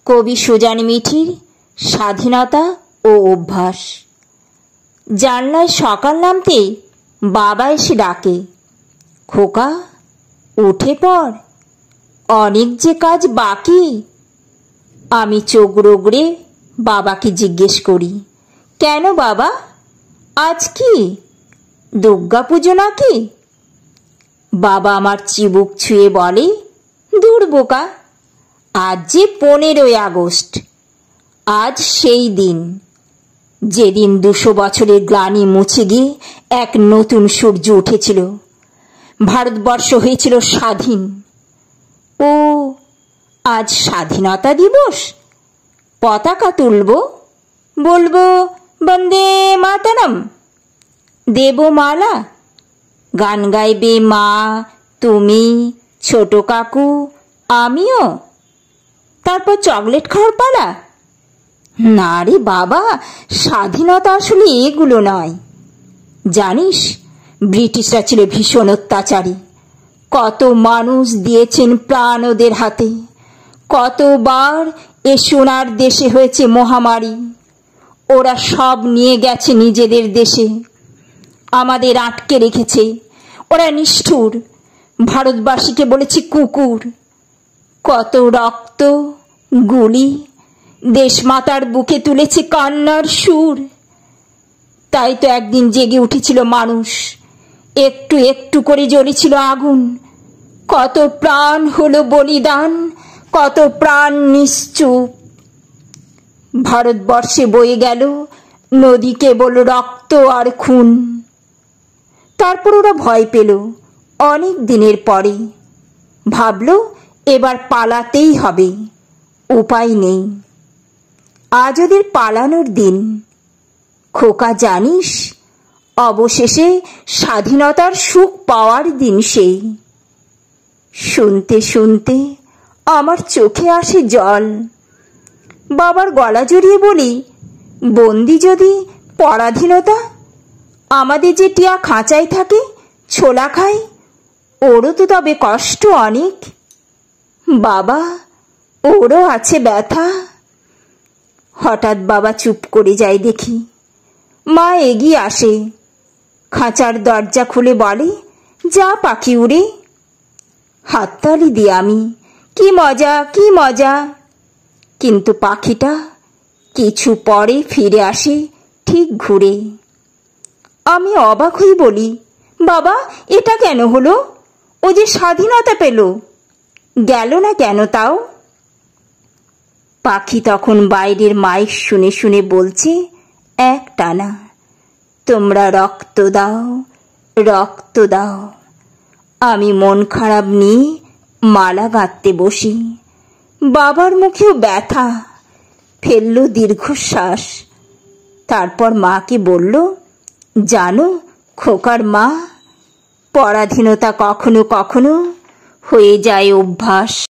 কবি সুজান মিঠির স্বাধীনতা ও অভ্যাস। জানলায় সকাল নামতেই বাবা এসে ডাকে, খোকা উঠে পড়, অনেক যে কাজ বাকি। আমি চোখ রগড়ে বাবাকে জিজ্ঞেস করি, কেন বাবা, আজ কি দুর্গা পুজো নাকি? বাবা আমার চিবুক ছুঁয়ে বলে, দূর বোকা, আজ যে 15ই আগস্ট। আজ সেই দিন যেদিন 200 বছরের গ্লানি মুছে গিয়ে এক নতুন সূর্য উঠেছিল, ভারতবর্ষ হয়েছিল স্বাধীন। ও আজ স্বাধীনতা দিবস, পতাকা তুলব, বলবো বন্দে মাতরম, দেব মালা, গান গাইবে মা, তুমি, ছোট কাকু, আমিও, তারপর চকলেট খাওয়ার পালা। না রে বাবা, স্বাধীনতা আসলে এগুলো নয়। জানিস, ব্রিটিশরা ছিল ভীষণ অত্যাচারী, কত মানুষ দিয়েছেন প্রাণ ওদের হাতে, কতবার এ সোনার দেশে হয়েছে মহামারী, ওরা সব নিয়ে গেছে নিজেদের দেশে, আমাদের আটকে রেখেছে। ওরা নিষ্ঠুর, ভারতবাসীকে বলেছে কুকুর। কত রক্ত, গুলি, দেশমাতার বুকে তুলেছে কান্নার সুর। তাই তো একদিন জেগে উঠেছিল মানুষ, একটু একটু করে জ্বলেছিল আগুন, কত প্রাণ হলো বলিদান, কত প্রাণ নিশ্চুপ। ভারতবর্ষে বয়ে গেল নদী কেবল রক্ত আর খুন। তারপর ওরা ভয় পেল অনেক দিনের পরে, ভাবল এবার পালাতেই হবে, উপায় নেই। আজ ওদের পালানোর দিন। খোকা জানিস, অবশেষে স্বাধীনতার সুখ পাওয়ার দিন সেই। শুনতে শুনতে আমার চোখে আসে জল। বাবার গলা জড়িয়ে বলি, বন্দি যদি পরাধীনতা, আমাদের যে টিয়া খাঁচায় থাকে, ছোলা খায়, ওরও তো তবে কষ্ট অনেক। বাবা, ওরও আছে ব্যথা। হঠাৎ বাবা চুপ করে যায় দেখি। মা এগিয়ে আসে, খাঁচার দরজা খুলে বলে, যা পাখি উড়ে। হাততালি দিই আমি, কি মজা, কি মজা। কিন্তু পাখিটা কিছু পরে ফিরে আসে ঠিক ঘুরে। আমি অবাক হয়ে বলি, বাবা এটা কেন হলো? ও যে স্বাধীনতা পেল, গেল না কেন তাও? পাখি তখন বাইরের মাইক শুনে শুনে বলছে এক টানা, তোমরা রক্ত দাও, রক্ত দাও। আমি মন খারাপ নিয়ে মালা গাঁথতে বসি। বাবার মুখেও ব্যথা, ফেললো দীর্ঘশ্বাস। তারপর মাকে বলল, জানো খোকার মা, পরাধীনতা কখনো কখনো হয়ে যায় অভ্যাস।